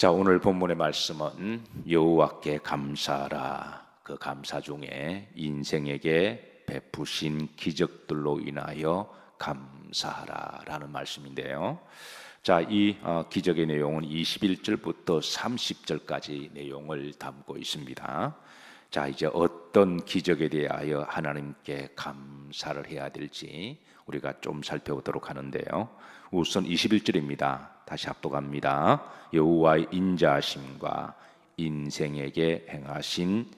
자, 오늘 본문의 말씀은 여호와께 감사하라. 그 감사 중에 인생에게 베푸신 기적들로 인하여 감사하라라는 말씀인데요. 자, 이 기적의 내용은 21절부터 30절까지 내용을 담고 있습니다. 자, 이제 어떤 기적에 대하여 하나님께 감사를 해야 될지 우리가 좀 살펴보도록 하는데요. 우선 21절입니다. 다시 합독합니다. 여호와의 인자하심과 인생에게 행하신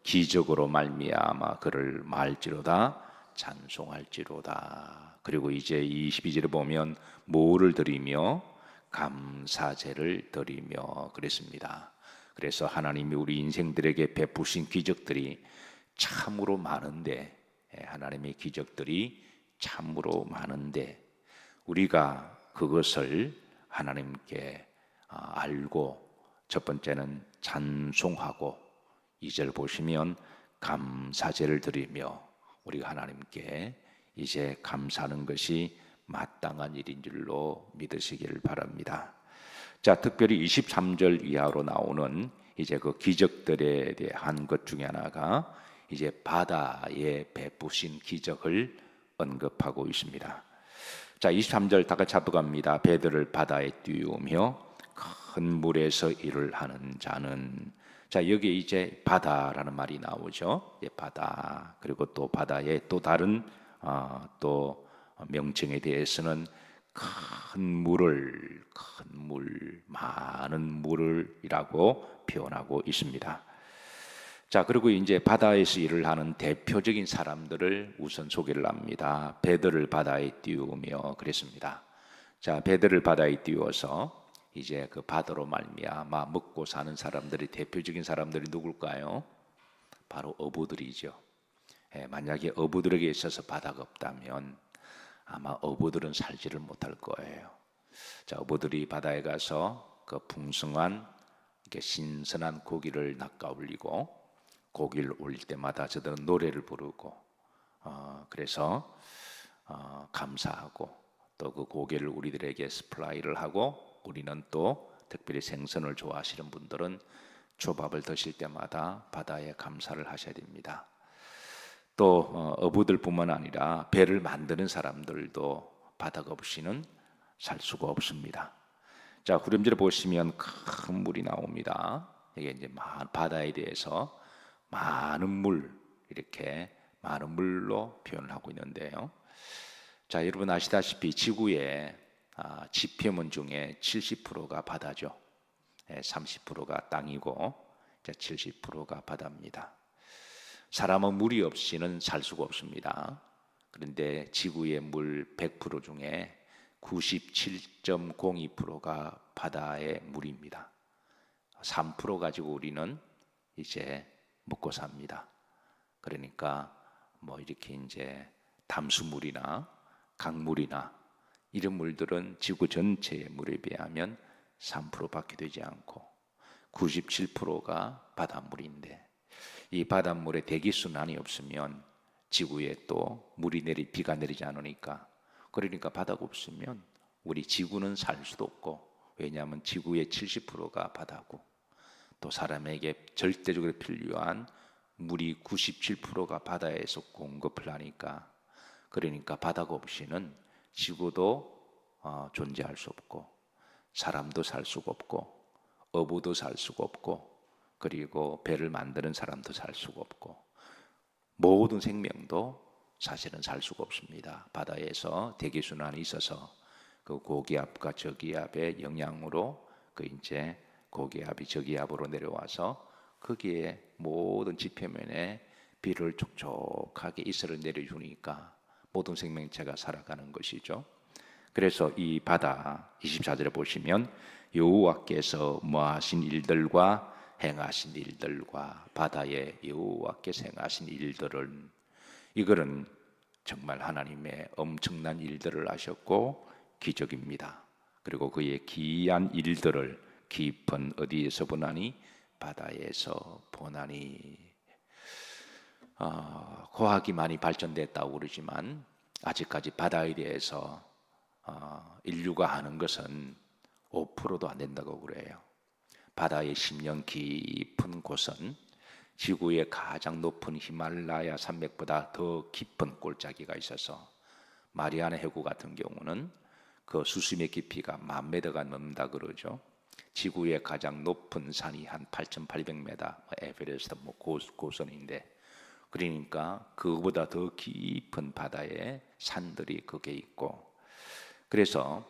기적으로 말미암아 그를 말지로다 찬송할지로다. 그리고 이제 22절에 보면 뭐를 드리며 감사제를 드리며 그랬습니다. 그래서 하나님이 우리 인생들에게 베푸신 기적들이 참으로 많은데, 하나님의 기적들이 참으로 많은데 우리가 그것을 하나님께 알고 첫 번째는 찬송하고 2절 보시면 감사제를 드리며 우리가 하나님께 이제 감사하는 것이 마땅한 일인 줄로 믿으시길 바랍니다. 자, 특별히 23절 이하로 나오는 이제 그 기적들에 대한 것 중에 하나가 이제 바다에 베푸신 기적을 언급하고 있습니다. 자, 23절 다 같이 합독합니다. 배들을 바다에 띄우며 큰 물에서 일을 하는 자는, 자, 여기에 이제 바다라는 말이 나오죠. 예, 바다. 그리고 또 바다의 또 다른 또 명칭에 대해서는 큰 물을, 큰 물, 많은 물을이라고 표현하고 있습니다. 자, 그리고 이제 바다에서 일을 하는 대표적인 사람들을 우선 소개를 합니다. 배들을 바다에 띄우며 그랬습니다. 자, 배들을 바다에 띄워서 이제 그 바다로 말미암아 먹고 사는 사람들이 대표적인 사람들이 누굴까요? 바로 어부들이죠. 만약에 어부들에게 있어서 바다가 없다면 아마 어부들은 살지를 못할 거예요. 자, 어부들이 바다에 가서 그 풍성한 신선한 고기를 낚아올리고 고기를 올릴 때마다 저들은 노래를 부르고 그래서 감사하고 또 그 고기를 우리들에게 스플라이를 하고 우리는 또 특별히 생선을 좋아하시는 분들은 초밥을 드실 때마다 바다에 감사를 하셔야 됩니다. 또 어부들뿐만 아니라 배를 만드는 사람들도 바다가 없이는 살 수가 없습니다. 자, 후렴절에 보시면 큰 물이 나옵니다. 이게 이제 바다에 대해서 많은 물, 이렇게 많은 물로 표현을 하고 있는데요. 자, 여러분 아시다시피 지구의 지표면 중에 70%가 바다죠. 30%가 땅이고 70%가 바다입니다. 사람은 물이 없이는 살 수가 없습니다. 그런데 지구의 물 100% 중에 97.02%가 바다의 물입니다. 3% 가지고 우리는 이제 먹고 삽니다. 그러니까 뭐 이렇게 이제 담수물이나 강물이나 이런 물들은 지구 전체의 물에 비하면 3%밖에 되지 않고 97%가 바닷물인데 이 바닷물에 대기순환이 없으면 지구에 또 비가 내리지 않으니까 그러니까 바다가 없으면 우리 지구는 살 수도 없고 왜냐하면 지구의 70%가 바다고 또 사람에게 절대적으로 필요한 물이 97%가 바다에서 공급을 하니까 그러니까 바다가 없이는 지구도 존재할 수 없고 사람도 살 수가 없고 어부도 살 수가 없고 그리고 배를 만드는 사람도 살 수가 없고 모든 생명도 사실은 살 수가 없습니다. 바다에서 대기순환이 있어서 그 고기압과 저기압의 영향으로 그 이제 고기압이 저기압으로 내려와서 거기에 모든 지표면에 비를 촉촉하게 이슬을 내려주니까 모든 생명체가 살아가는 것이죠. 그래서 이 바다 24절에 보시면 여호와께서 뭐하신 일들과 행하신 일들과 바다에 여호와께서 행하신 일들은 이거는 정말 하나님의 엄청난 일들을 하셨고 기적입니다. 그리고 그의 기이한 일들을 깊은 어디에서 보나니 바다에서 보나니 과학이 많이 발전됐다고 그러지만 아직까지 바다에 대해서 인류가 아는 것은 5%도 안 된다고 그래요. 바다의 심령 깊은 곳은 지구의 가장 높은 히말라야 산맥보다 더 깊은 골짜기가 있어서 마리아나 해구 같은 경우는 그 수심의 깊이가 10,000m가 넘는다 그러죠. 지구의 가장 높은 산이 한 8,800m, 에베레스트 고선인데, 그러니까 그보다 더 깊은 바다에 산들이 거기에 있고, 그래서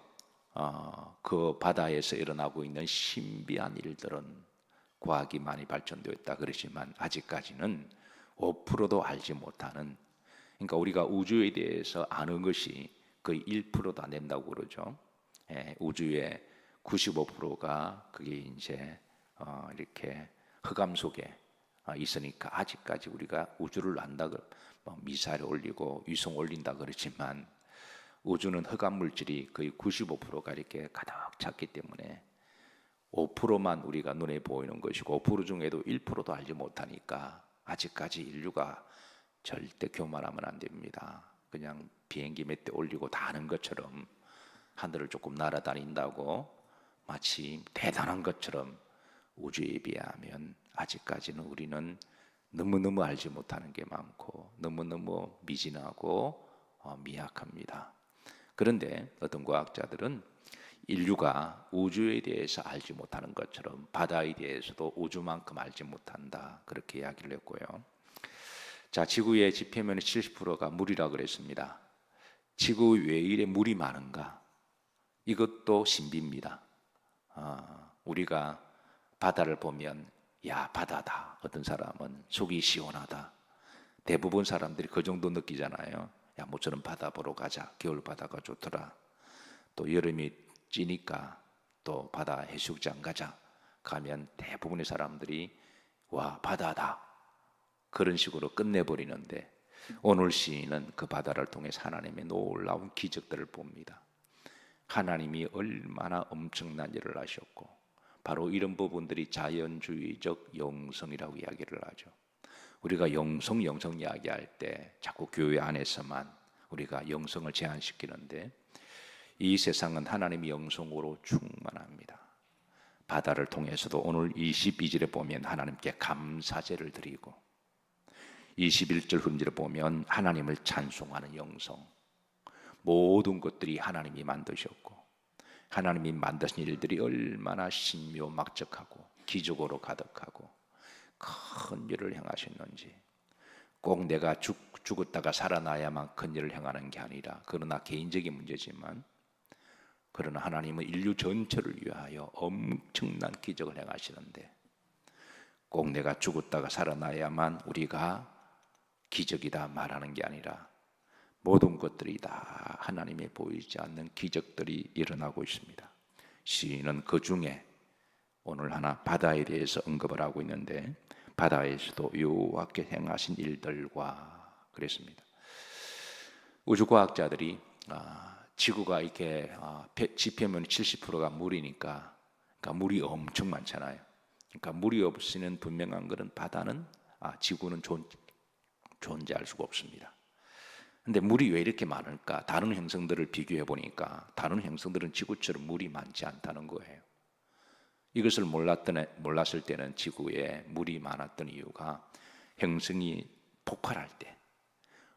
그 바다에서 일어나고 있는 신비한 일들은 과학이 많이 발전되어 있다 그러지만 아직까지는 5%도 알지 못하는, 그러니까 우리가 우주에 대해서 아는 것이 거의 1%도 안 된다고 그러죠. 우주의 95%가 그게 이제 이렇게 흑암 속에 있으니까 아직까지 우리가 우주를 안다, 미사일 올리고 위성 올린다 그러지만 우주는 흑암 물질이 거의 95%가 이렇게 가득 찼기 때문에 5%만 우리가 눈에 보이는 것이고 5% 중에도 1%도 알지 못하니까 아직까지 인류가 절대 교만하면 안 됩니다. 그냥 비행기 몇 대 올리고 다 아는 것처럼 하늘을 조금 날아다닌다고 마치 대단한 것처럼 우주에 비하면 아직까지는 우리는 너무너무 알지 못하는 게 많고 너무너무 미진하고 미약합니다. 그런데 어떤 과학자들은 인류가 우주에 대해서 알지 못하는 것처럼 바다에 대해서도 우주만큼 알지 못한다, 그렇게 이야기를 했고요. 자, 지구의 지표면의 70%가 물이라고 그랬습니다. 지구 왜 이래 물이 많은가? 이것도 신비입니다. 우리가 바다를 보면 야, 바다다. 어떤 사람은 속이 시원하다. 대부분 사람들이 그 정도 느끼잖아요. 야, 모처럼 바다 보러 가자. 겨울 바다가 좋더라. 또 여름이 찌니까 또 바다 해수욕장 가자. 가면 대부분의 사람들이 와, 바다다. 그런 식으로 끝내버리는데 오늘 시인은 그 바다를 통해서 하나님의 놀라운 기적들을 봅니다. 하나님이 얼마나 엄청난 일을 하셨고 바로 이런 부분들이 자연주의적 영성이라고 이야기를 하죠. 우리가 영성 이야기할 때 자꾸 교회 안에서만 우리가 영성을 제한시키는데 이 세상은 하나님의 영성으로 충만합니다. 바다를 통해서도 오늘 22절에 보면 하나님께 감사제를 드리고 21절 흔지를 보면 하나님을 찬송하는 영성, 모든 것들이 하나님이 만드셨고 하나님이 만드신 일들이 얼마나 신묘막적하고 기적으로 가득하고 큰 일을 행하셨는지, 꼭 내가 죽었다가 살아나야만 큰 일을 행하는 게 아니라, 그러나 개인적인 문제지만 그러나 하나님은 인류 전체를 위하여 엄청난 기적을 행하시는데 꼭 내가 죽었다가 살아나야만 우리가 기적이다 말하는 게 아니라 모든 것들이 다 하나님의 보이지 않는 기적들이 일어나고 있습니다. 시인은 그 중에 오늘 하나 바다에 대해서 언급을 하고 있는데 바다에서도 여호와께 행하신 일들과 그랬습니다. 우주과학자들이 지구가 이렇게 지표면이 70%가 물이니까, 그러니까 물이 엄청 많잖아요. 그러니까 물이 없으면 분명한 것은 바다는 지구는 존재할 수가 없습니다. 근데 물이 왜 이렇게 많을까? 다른 행성들을 비교해 보니까 다른 행성들은 지구처럼 물이 많지 않다는 거예요. 이것을 몰랐을 때는 지구에 물이 많았던 이유가 행성이 폭발할 때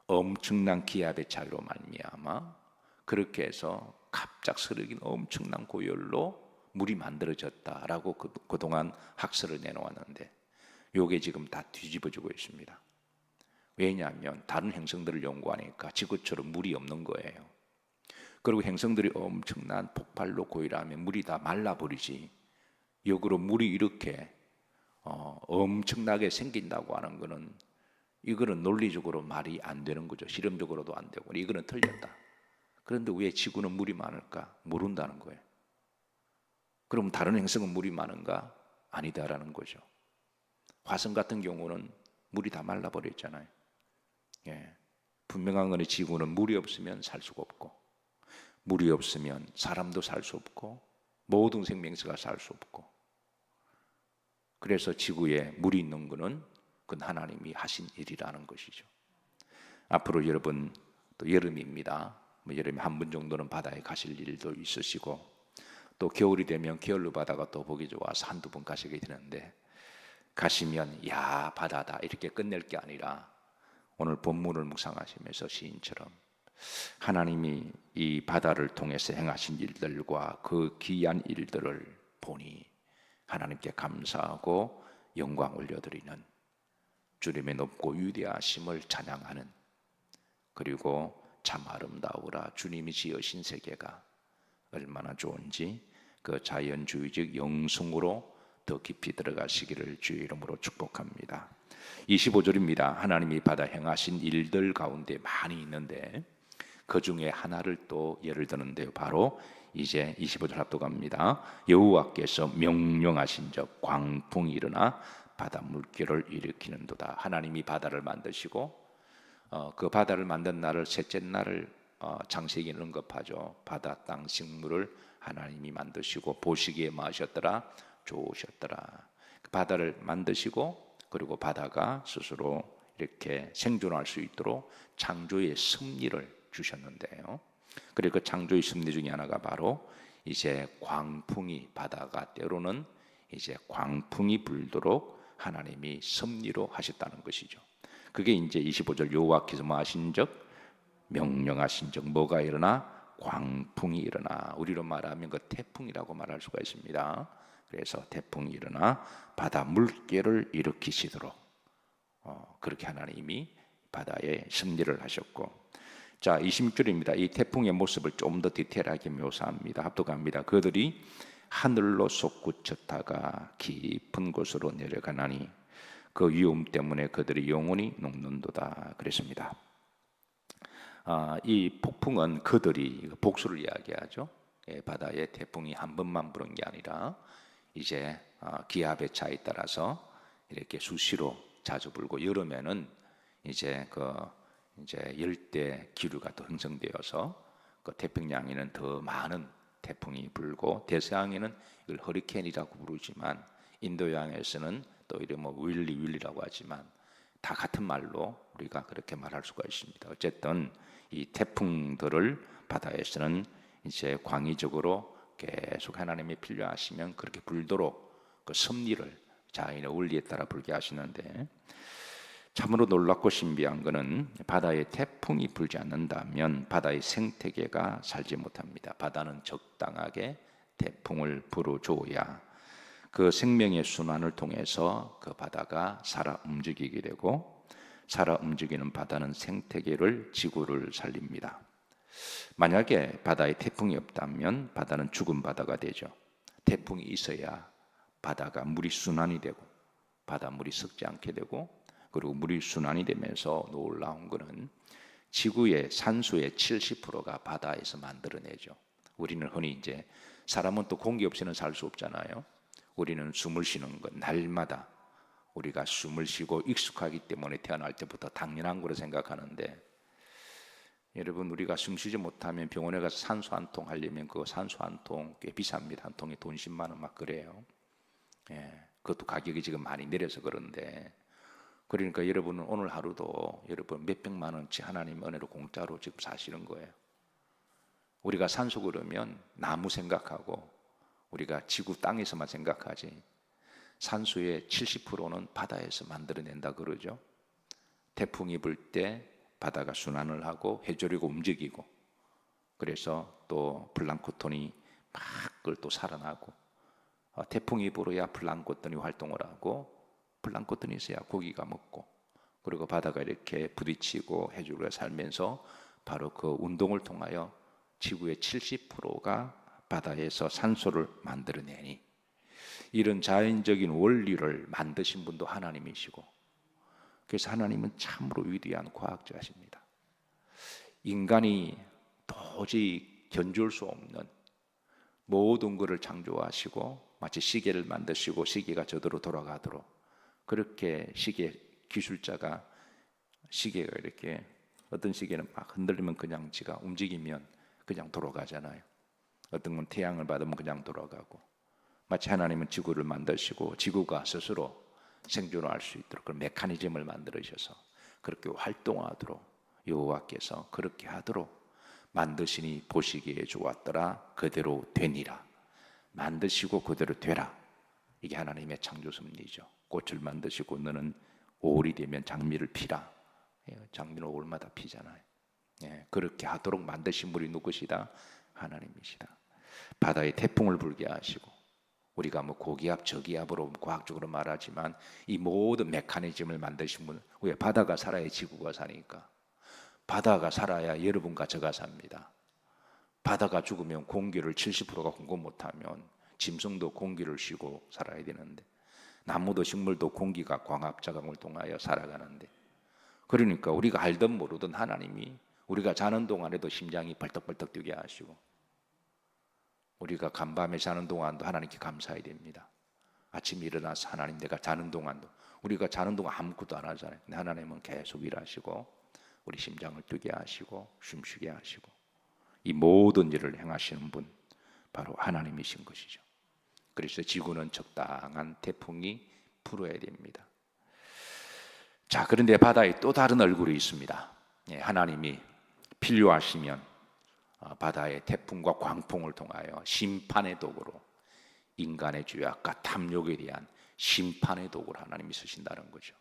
엄청난 기압의 차이로 말미암아 그렇게 해서 갑작스러운 엄청난 고열로 물이 만들어졌다라고 그동안 학설을 내놓았는데 이게 지금 다 뒤집어지고 있습니다. 왜냐하면 다른 행성들을 연구하니까 지구처럼 물이 없는 거예요. 그리고 행성들이 엄청난 폭발로 고열하면 물이 다 말라버리지, 역으로 물이 이렇게 엄청나게 생긴다고 하는 거는 이거는 논리적으로 말이 안 되는 거죠. 실험적으로도 안 되고 이거는 틀렸다. 그런데 왜 지구는 물이 많을까? 모른다는 거예요. 그럼 다른 행성은 물이 많은가? 아니다라는 거죠. 화성 같은 경우는 물이 다 말라버렸잖아요. 분명한 건 지구는 물이 없으면 살 수가 없고 물이 없으면 사람도 살 수 없고 모든 생명체가 살 수 없고, 그래서 지구에 물이 있는 것은 그건 하나님이 하신 일이라는 것이죠. 앞으로 여러분 또 여름입니다. 여름에 한 번 정도는 바다에 가실 일도 있으시고 또 겨울이 되면 게을러 바다가 또 보기 좋아서 한두 번 가시게 되는데, 가시면 야 바다다 이렇게 끝낼 게 아니라 오늘 본문을 묵상하시면서 시인처럼 하나님이 이 바다를 통해서 행하신 일들과 그 귀한 일들을 보니 하나님께 감사하고 영광 올려드리는, 주님의 높고 위대하심을 찬양하는, 그리고 참 아름다우라 주님이 지으신 세계가 얼마나 좋은지 그 자연주의적 영성으로 더 깊이 들어가시기를 주의 이름으로 축복합니다. 25절입니다. 하나님이 바다 행하신 일들 가운데 많이 있는데 그 중에 하나를 또 예를 드는데요, 바로 이제 25절 합독합니다. 여호와께서 명령하신 적 광풍이 일어나 바다 물결을 일으키는도다. 하나님이 바다를 만드시고 그 바다를 만든 날을 셋째 날을 창세기는 언급하죠. 바다 땅 식물을 하나님이 만드시고 보시기에 마셨더라 좋으셨더라. 그 바다를 만드시고 그리고 바다가 스스로 이렇게 생존할 수 있도록 창조의 섭리를 주셨는데요. 그리고 그 창조의 섭리 중에 하나가 바로 이제 광풍이, 바다가 때로는 이제 광풍이 불도록 하나님이 섭리로 하셨다는 것이죠. 그게 이제 25절 여호와께서 뭐 하신 적 명령하신 적 뭐가 일어나 광풍이 일어나, 우리로 말하면 그 태풍이라고 말할 수가 있습니다. 그래서 태풍이 일어나 바다 물결을 일으키시도록 그렇게 하나님이 바다에 섭리를 하셨고, 자 26절입니다. 이 태풍의 모습을 좀 더 디테일하게 묘사합니다. 합독합니다. 그들이 하늘로 솟구쳤다가 깊은 곳으로 내려가나니 그 위험 때문에 그들의 영혼이 녹는도다 그랬습니다. 이 폭풍은 그들이 복수를 이야기하죠. 바다에 태풍이 한 번만 부는 게 아니라 이제 기압의 차에 따라서 이렇게 수시로 자주 불고, 여름에는 이제 열대 기류가 또 형성되어서 그 태평양에는 더 많은 태풍이 불고, 대서양에는 이걸 허리케인이라고 부르지만 인도양에서는 또 이름 윌리라고 하지만 다 같은 말로 우리가 그렇게 말할 수가 있습니다. 어쨌든 이 태풍들을 바다에서는 이제 광의적으로 계속 하나님이 필요하시면 그렇게 불도록 그 섭리를 자연의 원리에 따라 불게 하시는데, 참으로 놀랍고 신비한 것은 바다에 태풍이 불지 않는다면 바다의 생태계가 살지 못합니다. 바다는 적당하게 태풍을 불어줘야 그 생명의 순환을 통해서 그 바다가 살아 움직이게 되고, 살아 움직이는 바다는 생태계를, 지구를 살립니다. 만약에 바다에 태풍이 없다면 바다는 죽은 바다가 되죠. 태풍이 있어야 바다가 물이 순환이 되고 바닷물이 썩지 않게 되고, 그리고 물이 순환이 되면서 놀라운 것은 지구의 산소의 70%가 바다에서 만들어내죠. 우리는 흔히 이제 사람은 또 공기 없이는 살 수 없잖아요. 우리는 숨을 쉬는 것, 날마다 우리가 숨을 쉬고 익숙하기 때문에 태어날 때부터 당연한 거로 생각하는데, 여러분 우리가 숨 쉬지 못하면 병원에 가서 산소 한 통 하려면 그 산소 한 통 꽤 비쌉니다. 한 통에 돈 10만 원 막 그래요. 그것도 가격이 지금 많이 내려서 그런데, 그러니까 여러분은 오늘 하루도 여러분 몇백만 원치 하나님 은혜로 공짜로 지금 사시는 거예요. 우리가 산소 그러면 나무 생각하고 우리가 지구 땅에서만 생각하지, 산소의 70%는 바다에서 만들어낸다 그러죠. 태풍이 불 때 바다가 순환을 하고 해조류가 움직이고, 그래서 또 플랑크톤이 막 그걸 또 살아나고, 태풍이 불어야 플랑크톤이 활동을 하고, 플랑크톤이 있어야 고기가 먹고, 그리고 바다가 이렇게 부딪히고 해조류가 살면서 바로 그 운동을 통하여 지구의 70%가 바다에서 산소를 만들어내니, 이런 자연적인 원리를 만드신 분도 하나님이시고, 그래서 하나님은 참으로 위대한 과학자십니다. 인간이 도저히 견줄 수 없는 모든 것을 창조하시고, 마치 시계를 만드시고 시계가 저대로 돌아가도록, 그렇게 시계 기술자가 시계가 이렇게, 어떤 시계는 막 흔들리면 그냥 지가 움직이면 그냥 돌아가잖아요. 어떤 건 태양을 받으면 그냥 돌아가고, 마치 하나님은 지구를 만드시고 지구가 스스로 생존할 수 있도록 그런 메커니즘을 만들으셔서 그렇게 활동하도록, 여호와께서 그렇게 하도록 만드시니 보시기에 좋았더라 그대로 되니라. 만드시고 그대로 되라. 이게 하나님의 창조 섭리죠. 꽃을 만드시고 너는 5월이 되면 장미를 피라. 장미는 5월마다 피잖아요. 그렇게 하도록 만드신 분이 누구시다? 하나님이시다. 바다에 태풍을 불게 하시고, 우리가 뭐 고기압 저기압으로 과학적으로 말하지만 이 모든 메커니즘을 만드신 분, 왜? 바다가 살아야 지구가 사니까. 바다가 살아야 여러분과 저가 삽니다. 바다가 죽으면 공기를 70%가 공급 못하면 짐승도 공기를 쉬고 살아야 되는데, 나무도 식물도 공기가 광합작용을 통하여 살아가는데, 그러니까 우리가 알든 모르든 하나님이 우리가 자는 동안에도 심장이 벌떡벌떡 뛰게 하시고, 우리가 간밤에 자는 동안도 하나님께 감사해야 됩니다. 아침에 일어나서 하나님, 내가 자는 동안도, 우리가 자는 동안 아무것도 안 하잖아요. 근데 하나님은 계속 일하시고 우리 심장을 뛰게 하시고 숨쉬게 하시고, 이 모든 일을 행하시는 분 바로 하나님이신 것이죠. 그래서 지구는 적당한 태풍이 불어야 됩니다. 자, 그런데 바다에 또 다른 얼굴이 있습니다. 하나님이 필요하시면 바다의 태풍과 광풍을 통하여 심판의 도구로, 인간의 죄악과 탐욕에 대한 심판의 도구로 하나님이 쓰신다는 거죠.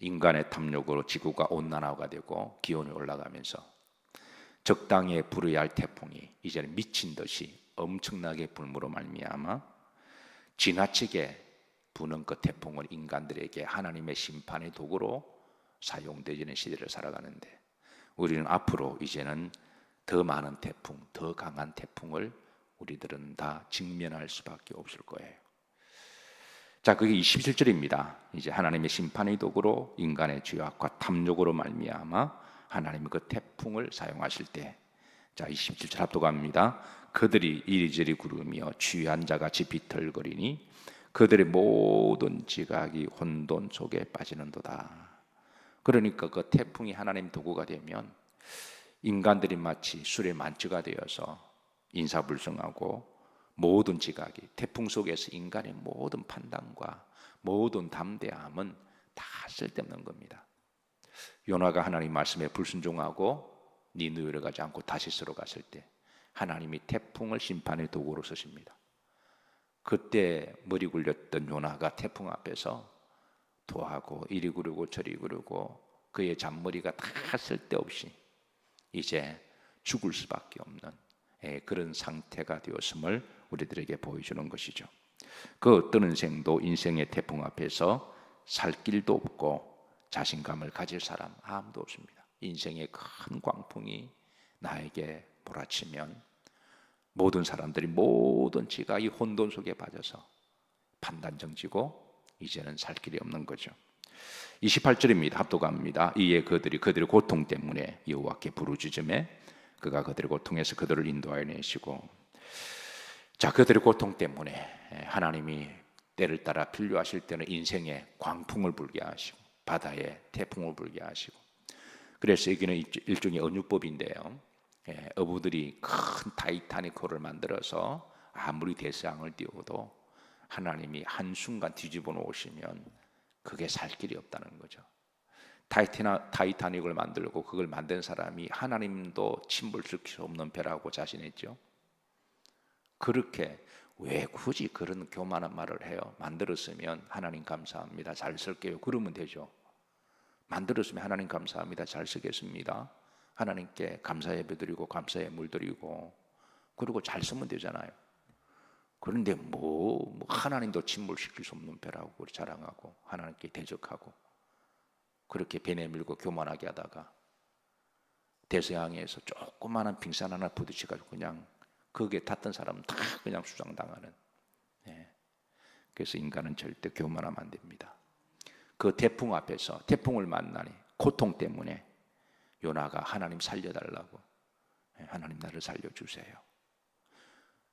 인간의 탐욕으로 지구가 온난화가 되고 기온이 올라가면서 적당히 불어야 할 태풍이 이제는 미친 듯이 엄청나게 불므로 말미암아 지나치게 부는 그 태풍을 인간들에게 하나님의 심판의 도구로 사용되는 시대를 살아가는데, 우리는 앞으로 이제는 더 많은 태풍, 더 강한 태풍을 우리들은 다 직면할 수밖에 없을 거예요. 자, 그게 27절입니다. 이제 하나님의 심판의 도구로 인간의 죄악과 탐욕으로 말미암아 하나님은 그 태풍을 사용하실 때, 자 27절 합독합니다. 그들이 이리저리 구르며 취한 자같이 비틀거리니 그들의 모든 지각이 혼돈 속에 빠지는도다. 그러니까 그 태풍이 하나님 도구가 되면 인간들이 마치 술에 만취가 되어서 인사불성하고, 모든 지각이, 태풍 속에서 인간의 모든 판단과 모든 담대함은 다 쓸데없는 겁니다. 요나가 하나님 말씀에 불순종하고 니느웨로 가지 않고 다시스로 갔을 때 하나님이 태풍을 심판의 도구로 쓰십니다. 그때 머리 굴렸던 요나가 태풍 앞에서 토하고 이리 구르고 저리 구르고 그의 잔머리가 다 쓸데없이 이제 죽을 수밖에 없는 그런 상태가 되었음을 우리들에게 보여주는 것이죠. 그 어떤 인생의 태풍 앞에서 살 길도 없고 자신감을 가질 사람 아무도 없습니다. 인생의 큰 광풍이 나에게 몰아치면 모든 사람들이 모든 지각이 혼돈 속에 빠져서 판단정지고 이제는 살 길이 없는 거죠. 28절입니다. 합독합니다. 이에 그들의 고통 때문에 여호와께 부르짖음에 그가 그들의 고통에서 그들을 인도하여 내시고, 자, 그들의 고통 때문에 하나님이 때를 따라 필요하실 때는 인생의 광풍을 불게 하시고 바다에 태풍을 불게 하시고, 그래서 여기는 일종의 언유법인데요. 어부들이 큰 타이타닉호를 만들어서 아무리 대서양을 띄워도 하나님이 한순간 뒤집어 놓으시면 그게 살 길이 없다는 거죠. 타이타닉을 만들고 그걸 만든 사람이 하나님도 침몰시킬 수 없는 배라고 자신했죠. 그렇게 왜 굳이 그런 교만한 말을 해요? 만들었으면 하나님 감사합니다, 잘 쓸게요, 그러면 되죠. 만들었으면 하나님 감사합니다, 잘 쓰겠습니다, 하나님께 감사 예배 드리고 감사의 물 드리고 그리고 잘 쓰면 되잖아요. 그런데 뭐 하나님도 침몰시킬 수 없는 배라고 자랑하고 하나님께 대적하고 그렇게 배 내밀고 교만하게 하다가 대서양에서 조그마한 빙산 하나 부딪혀가지고 그냥 거기에 탔던 사람은 다 그냥 수장당하는. 그래서 인간은 절대 교만하면 안 됩니다. 그 태풍 앞에서 태풍을 만나니 고통 때문에 요나가 하나님 살려달라고, 하나님 나를 살려주세요.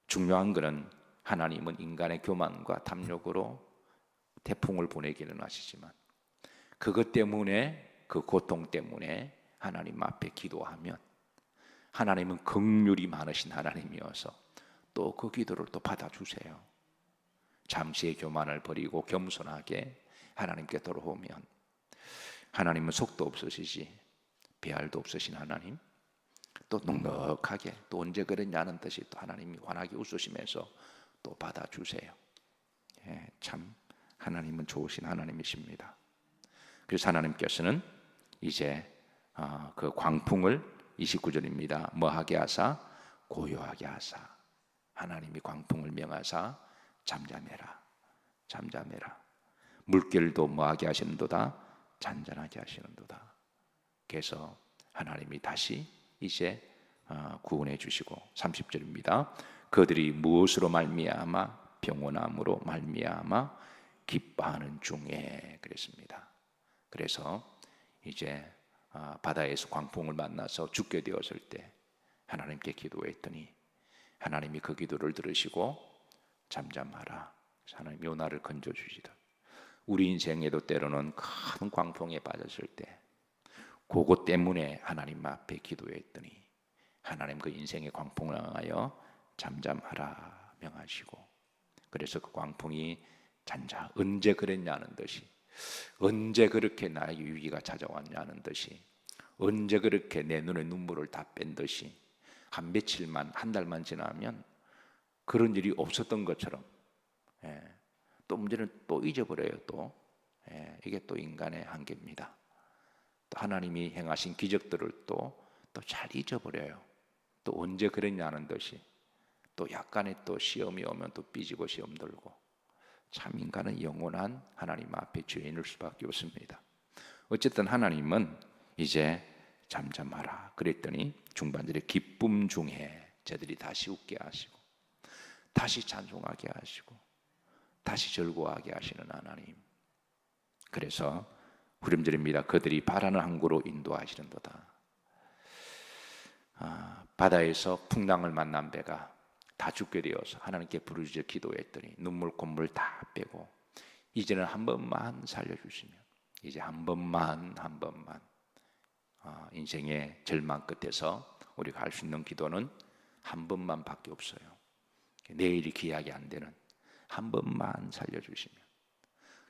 중요한 것은 하나님은 인간의 교만과 탐욕으로 태풍을 보내기는 하시지만 그것 때문에, 그 고통 때문에 하나님 앞에 기도하면 하나님은 긍휼이 많으신 하나님이어서 또 그 기도를 또 받아주세요. 잠시의 교만을 버리고 겸손하게 하나님께 돌아오면 하나님은 속도 없으시지 배알도 없으신 하나님, 또 넉넉하게 또 언제 그랬냐는 듯이 또 하나님이 환하게 웃으시면서 또 받아주세요. 참 하나님은 좋으신 하나님이십니다. 그래서 하나님께서는 이제 그 광풍을 29절입니다. 뭐하게 하사? 고요하게 하사. 하나님이 광풍을 명하사 잠잠해라. 잠잠해라. 물결도 뭐하게 하시는도다? 잔잔하게 하시는도다. 그래서 하나님이 다시 이제 구원해 주시고 30절입니다. 그들이 무엇으로 말미암아? 병원함으로 말미암아 기뻐하는 중에 그랬습니다. 그래서 이제 바다에서 광풍을 만나서 죽게 되었을 때 하나님께 기도했더니 하나님이 그 기도를 들으시고 잠잠하라. 하나님 요나를 건져주시듯 우리 인생에도 때로는 큰 광풍에 빠졌을 때 그것 때문에 하나님 앞에 기도했더니 하나님 그 인생의 광풍을 향하여 잠잠하라 명하시고 그래서 그 광풍이 언제 그랬냐는 듯이 언제 그렇게 나에게 위기가 찾아왔냐는 듯이 언제 그렇게 내 눈에 눈물을 다 뺀 듯이 한 며칠만 한 달만 지나면 그런 일이 없었던 것처럼 또 문제는 또 잊어버려요. 또 이게 또 인간의 한계입니다. 또 하나님이 행하신 기적들을 또 잘 잊어버려요. 또 언제 그랬냐는 듯이 또 약간의 또 시험이 오면 또 삐지고 시험 들고 참 인간은 영원한 하나님 앞에 죄인일 수밖에 없습니다. 어쨌든 하나님은 이제 잠잠하라 그랬더니 중반절에 기쁨 중에 저들이 다시 웃게 하시고 다시 찬송하게 하시고 다시 즐거워하게 하시는 하나님. 그래서 후렴절입니다. 그들이 바라는 항구로 인도하시는도다. 바다에서 풍랑을 만난 배가 다 죽게 되어서 하나님께 부르짖어 기도했더니 눈물 콧물 다 빼고 이제는 한 번만 살려주시면 이제 한 번만 인생의 절망 끝에서 우리가 할 수 있는 기도는 한 번만 밖에 없어요. 내일이 기약이 안 되는 한 번만 살려주시면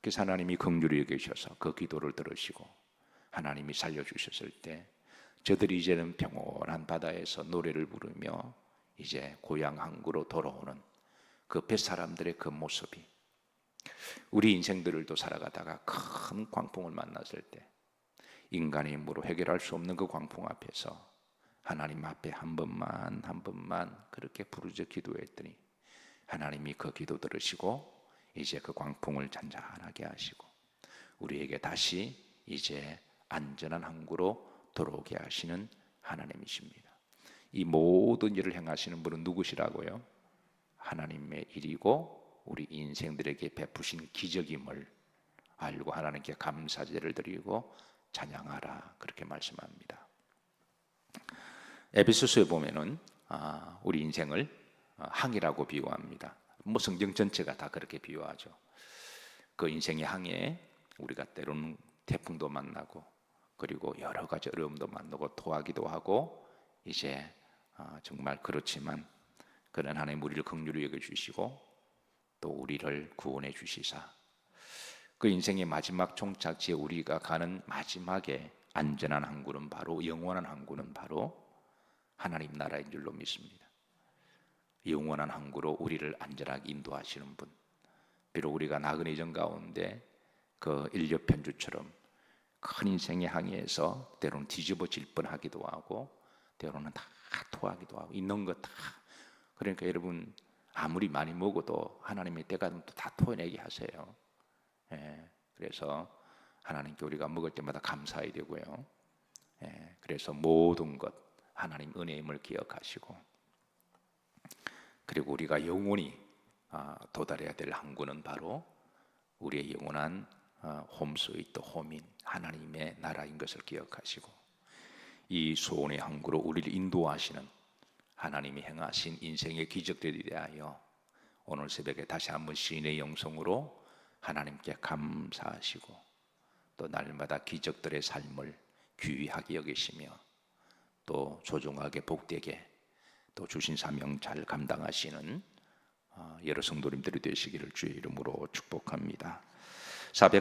그래서 하나님이 긍휼히 여기셔서 그 기도를 들으시고 하나님이 살려주셨을 때 저들이 이제는 평온한 바다에서 노래를 부르며 이제 고향 항구로 돌아오는 그 뱃사람들의 그 모습이 우리 인생들을 살아가다가 큰 광풍을 만났을 때 인간의 힘으로 해결할 수 없는 그 광풍 앞에서 하나님 앞에 한 번만 그렇게 부르짖어 기도했더니 하나님이 그 기도 들으시고 이제 그 광풍을 잔잔하게 하시고 우리에게 다시 이제 안전한 항구로 돌아오게 하시는 하나님이십니다. 이 모든 일을 행하시는 분은 누구시라고요? 하나님의 일이고 우리 인생들에게 베푸신 기적임을 알고 하나님께 감사제를 드리고 찬양하라 그렇게 말씀합니다. 에베소서에 보면은 우리 인생을 항이라고 비유합니다. 뭐 성경 전체가 다 그렇게 비유하죠. 그 인생의 항에 우리가 때로는 태풍도 만나고 그리고 여러 가지 어려움도 만나고 토하기도 하고 이제 정말 그렇지만 그런 하나님 우리를 긍휼히 여겨주시고 또 우리를 구원해 주시사 그 인생의 마지막 종착지에 우리가 가는 마지막에 안전한 항구는 바로 영원한 항구는 바로 하나님 나라인 줄로 믿습니다. 영원한 항구로 우리를 안전하게 인도하시는 분. 비록 우리가 나그네 전 가운데 그 인력 편주처럼 큰 인생의 항해에서 때로는 뒤집어질 뻔하기도 하고 때로는 다 토하기도 하고 있는 것 다. 그러니까 여러분 아무리 많이 먹어도 하나님의 때가 되면 또 다 토해내게 하세요. 그래서 하나님께 우리가 먹을 때마다 감사해야 되고요. 그래서 모든 것 하나님 은혜임을 기억하시고 그리고 우리가 영원히 도달해야 될 항구는 바로 우리의 영원한 홈 스위트 홈인 하나님의 나라인 것을 기억하시고 이 소원의 항구로 우리를 인도하시는 하나님이 행하신 인생의 기적들에 대하여 오늘 새벽에 다시 한번 시인의 영성으로 하나님께 감사하시고 또 날마다 기적들의 삶을 귀하게 여기시며 또 소중하게 복되게 또 주신 사명 잘 감당하시는 여러 성도님들이 되시기를 주의 이름으로 축복합니다.